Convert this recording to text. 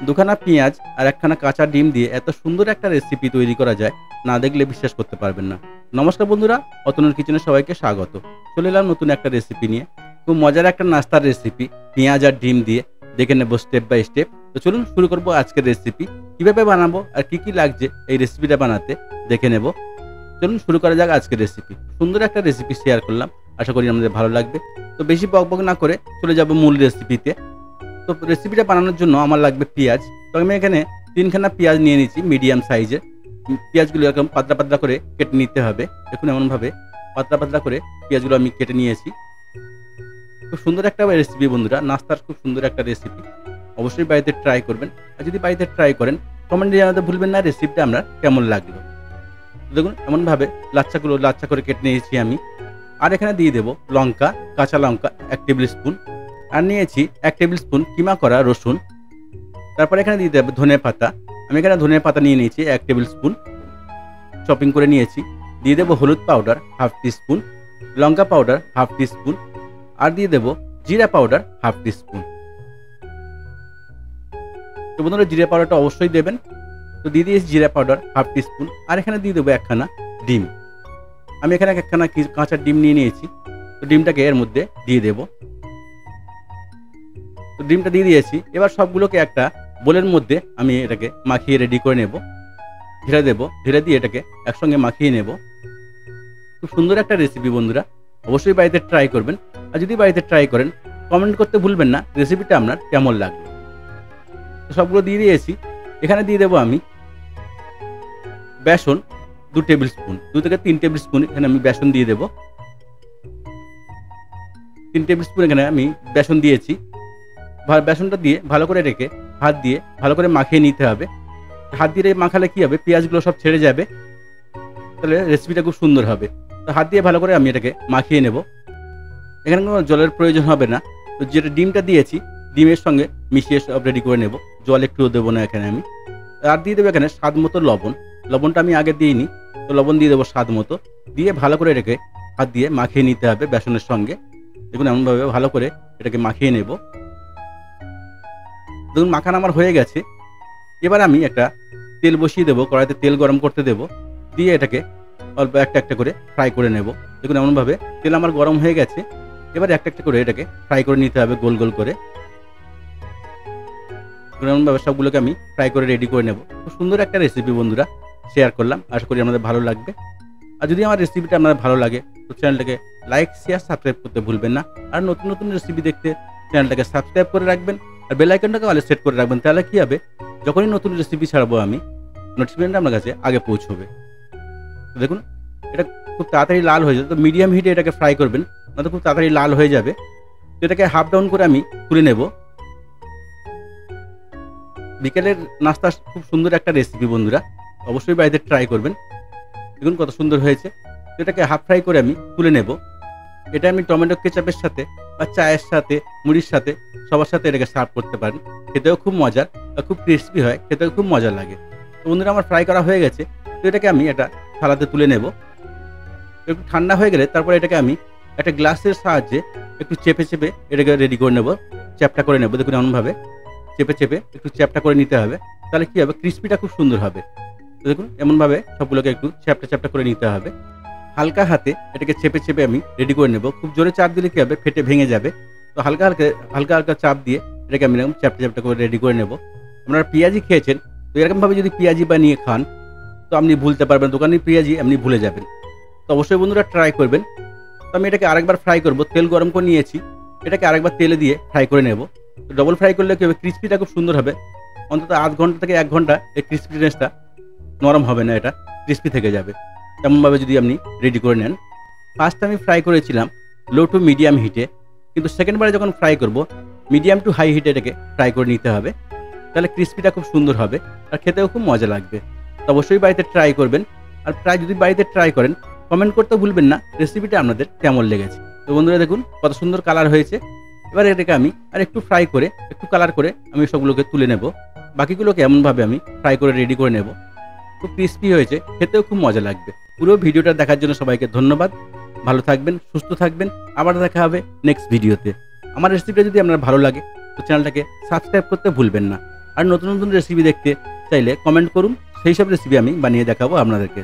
দুখানা পেঁয়াজ আর একখানা কাঁচা ডিম দিয়ে এত সুন্দর একটা রেসিপি তৈরি করা যায়, না দেখলে বিশ্বাস করতে পারবেন না। নমস্কার বন্ধুরা, অতনুর কিচেনে সবাইকে স্বাগত। চলে এলাম নতুন একটা রেসিপি নিয়ে। খুব মজার একটা নাস্তার রেসিপি, পেঁয়াজ আর ডিম দিয়ে। দেখে নেব স্টেপ বাই স্টেপ। তো চলুন শুরু করবো আজকের রেসিপি। কিভাবে বানাবো আর কি কি লাগছে এই রেসিপিটা বানাতে দেখে নেব। চলুন শুরু করা যাক আজকের রেসিপি। সুন্দর একটা রেসিপি শেয়ার করলাম, আশা করি আমাদের ভালো লাগবে। তো বেশি বকবক না করে চলে যাব মূল রেসিপিতে। তো রেসিপিটা বানানোর জন্য আমার লাগবে পেঁয়াজ। তো আমি এখানে 3খানা পেঁয়াজ নিয়ে নিচ্ছি মিডিয়াম সাইজের। পেঁয়াজগুলো এরকম পাতলা পাতলা করে কেটে নিতে হবে। দেখুন এমনভাবে পাতলা পাতলা করে পেঁয়াজগুলো আমি কেটে নিয়েছি। খুব সুন্দর একটা রেসিপি বন্ধুরা, নাস্তার খুব সুন্দর একটা রেসিপি। অবশ্যই বাড়িতে ট্রাই করবেন। আর যদি বাড়িতে ট্রাই করেন কমেন্টে জানাতে ভুলবেন না রেসিপিটা আমরা কেমন লাগলো। দেখুন এমনভাবে লাচ্ছা করে কেটে নিয়েছি আমি। আর এখানে দিয়ে দেবো লঙ্কা, কাঁচা লঙ্কা 1 টেবিল স্পুন। আর নিয়েছি 1 টেবিল স্পুন কিমা করা রসুন। তারপর এখানে দিয়ে দেবো ধনে পাতা। আমি এখানে ধনে পাতা নিয়ে নিয়েছি 1 টেবিল স্পুন, চপিং করে নিয়েছি। দিয়ে দেবো হলুদ পাউডার 1/2 টিস্পুন, লঙ্কা পাউডার 1/2 টিস্পুন, আর দিয়ে দেবো জিরা পাউডার 1/2 টিস্পুন। তো বন্ধুরা জিরা পাউডারটা অবশ্যই দেবেন। তো দিয়ে দিয়েছি জিরা পাউডার 1/2 টিস্পুন। আর এখানে দিয়ে দেবো একখানা ডিম। আমি এখানে একখানা কাঁচা ডিম নিয়ে নিয়েছি। তো ডিমটাকে এর মধ্যে দিয়ে দেবো। তো ডিমটা দিয়ে দিয়েছি। এবার সবগুলোকে একটা বোলের মধ্যে আমি এটাকে মাখিয়ে রেডি করে নেব। ঢেলে দেবো, ঢেলে দিয়ে এটাকে একসঙ্গে মাখিয়ে নেব। খুব সুন্দর একটা রেসিপি বন্ধুরা, অবশ্যই বাড়িতে ট্রাই করবেন। আর যদি বাড়িতে ট্রাই করেন কমেন্ট করতে ভুলবেন না রেসিপিটা আপনার কেমন লাগলো। তো সবগুলো দিয়ে দিয়েছি। এখানে দিয়ে দেবো আমি বেসন 2 টেবিল স্পুন, 2 থেকে 3 টেবিল স্পুন এখানে আমি বেসন দিয়ে দেবো। 3 টেবিল স্পুন এখানে আমি বেসন দিয়েছি। বেসনটা দিয়ে ভালো করে রেখে হাত দিয়ে ভালো করে মাখিয়ে নিতে হবে। হাত দিয়ে মাখালে কি হবে, পেঁয়াজগুলো সব ছেড়ে যাবে, তাহলে রেসিপিটা খুব সুন্দর হবে। তো হাত দিয়ে ভালো করে আমি এটাকে মাখিয়ে নেব। এখানে কোনো জলের প্রয়োজন হবে না। তো যেটা ডিমটা দিয়েছি ডিমের সঙ্গে মিশিয়ে সব রেডি করে নেব। জল একটুও দেবো না এখানে আমি। আর দিয়ে দেবো এখানে স্বাদ মতো লবণ। লবণটা আমি আগে দিইনি, তো লবণ দিয়ে দেবো স্বাদ মতো। দিয়ে ভালো করে রেখে হাত দিয়ে মাখিয়ে নিতে হবে বেসনের সঙ্গে। দেখুন এমনভাবে ভালো করে এটাকে মাখিয়ে নেব। দেখুন মাখানো আমার হয়ে গেছে। এবার আমি একটা তেল বসিয়ে দেবো, কড়াইতে তেল গরম করতে দেবো। দিয়ে এটাকে অল্প একটা একটা করে ফ্রাই করে নেব। দেখুন এমনভাবে তেল আমার গরম হয়ে গেছে। এবার একটা একটা করে এটাকে ফ্রাই করে নিতে হবে গোল গোল করে। এমনভাবে সবগুলোকে আমি ফ্রাই করে রেডি করে নেব। খুব সুন্দর একটা রেসিপি বন্ধুরা শেয়ার করলাম, আশা করি আমাদের ভালো লাগবে। আর যদি আমার রেসিপিটা আপনাদের ভালো লাগে তো চ্যানেলটাকে লাইক শেয়ার সাবস্ক্রাইব করতে ভুলবেন না। আর নতুন নতুন রেসিপি দেখতে চ্যানেলটাকে সাবস্ক্রাইব করে রাখবেন। আর বেল আইকনটাকে অলে সেট করে রাখবেন, তাহলে কি হবে যখনই নতুন রেসিপি ছাড়বো আমি নোটিফিকেশনটা আপনার কাছে আগে পৌঁছবে। তো দেখুন এটা খুব তাড়াতাড়ি লাল হয়ে যাবে। তো মিডিয়াম হিটে এটাকে ফ্রাই করবেন, নয়তো খুব তাড়াতাড়ি লাল হয়ে যাবে। তো এটাকে হাফ ডাউন করে আমি তুলে নেব। বিকেলের নাস্তা খুব সুন্দর একটা রেসিপি বন্ধুরা, অবশ্যই বাড়িতে ট্রাই করবেন। দেখুন কত সুন্দর হয়েছে। তো এটাকে হাফ ফ্রাই করে আমি তুলে নেব। এটা আমি টমেটো কেচাপের সাথে বা চায়ের সাথে, মুড়ির সাথে, সবার সাথে এটাকে সার্ভ করতে পারেন। খেতেও খুব মজার আর খুব ক্রিস্পি হয়, খেতেও খুব মজা লাগে। তো বন্ধুরা আমার ফ্রাই করা হয়ে গেছে। তো এটাকে আমি একটা থালাতে তুলে নেব। একটু ঠান্ডা হয়ে গেলে তারপরে এটাকে আমি একটা গ্লাসের সাহায্যে একটু চেপে চেপে এটাকে রেডি করে নেব, চ্যাপটা করে নেব। দেখুন এমনভাবে চেপে চেপে একটু চ্যাপটা করে নিতে হবে, তাহলে কী হবে ক্রিস্পিটা খুব সুন্দর হবে। তো দেখুন এমনভাবে সবগুলোকে একটু চ্যাপটা চ্যাপটা করে নিতে হবে। হালকা হাতে এটাকে চেপে চেপে আমি রেডি করে নেব। খুব জোরে চাপ দিলে কী হবে, ফেটে ভেঙে যাবে। তো হালকা হালকা চাপ দিয়ে এটাকে আমি এরকম চ্যাপটা চ্যাপটা করে রেডি করে নেব। আপনারা পেঁয়াজি খেয়েছেন, তো এরকমভাবে যদি পেঁয়াজি বানিয়ে খান তো আপনি ভুলতে পারবেন, দোকানের পেঁয়াজি আপনি ভুলে যাবেন। তো অবশ্যই বন্ধুরা ট্রাই করবেন। তো আমি এটাকে আরেকবার ফ্রাই করব। তেল গরম করে নিয়েছি, এটাকে আরেকবার তেলে দিয়ে ফ্রাই করে নেব। তো ডবল ফ্রাই করলে কী হবে, ক্রিস্পিটা খুব সুন্দর হবে। অন্তত আধ ঘন্টা থেকে 1 ঘন্টা এই ক্রিস্পিনেসটা নরম হবে না, এটা ক্রিস্পি থেকে যাবে। তেমনভাবে যদি আপনি রেডি করে নেন। ফার্স্ট আমি ফ্রাই করেছিলাম লো টু মিডিয়াম হিটে, কিন্তু সেকেন্ডবারে যখন ফ্রাই করব মিডিয়াম টু হাই হিটে এটাকে ফ্রাই করে নিতে হবে, তাহলে ক্রিস্পিটা খুব সুন্দর হবে আর খেতেও খুব মজা লাগবে। তো অবশ্যই বাড়িতে ট্রাই করবেন। আর যদি বাড়িতে ট্রাই করেন কমেন্ট করতে ভুলবেন না রেসিপিটা আপনাদের কেমন লেগেছে। তো বন্ধুরা দেখুন কত সুন্দর কালার হয়েছে। এবার এটাকে আমি আর একটু ফ্রাই করে একটু কালার করে আমি সবগুলোকে তুলে নেব। বাকিগুলোকে এমনভাবে আমি ফ্রাই করে রেডি করে নেব। খুব ক্রিস্পি হয়েছে, খেতেও খুব মজা লাগবে। পুরো ভিডিওটা দেখার জন্য সবাইকে ধন্যবাদ। ভালো থাকবেন, সুস্থ থাকবেন। আবার দেখা হবে নেক্সট ভিডিওতে। আমার রেসিপিটা যদি আপনার ভালো লাগে তো চ্যানেলটাকে সাবস্ক্রাইব করতে ভুলবেন না। আর নতুন নতুন রেসিপি দেখতে চাইলে কমেন্ট করুন, সেই সব রেসিপি আমি বানিয়ে দেখাবো আপনাদেরকে।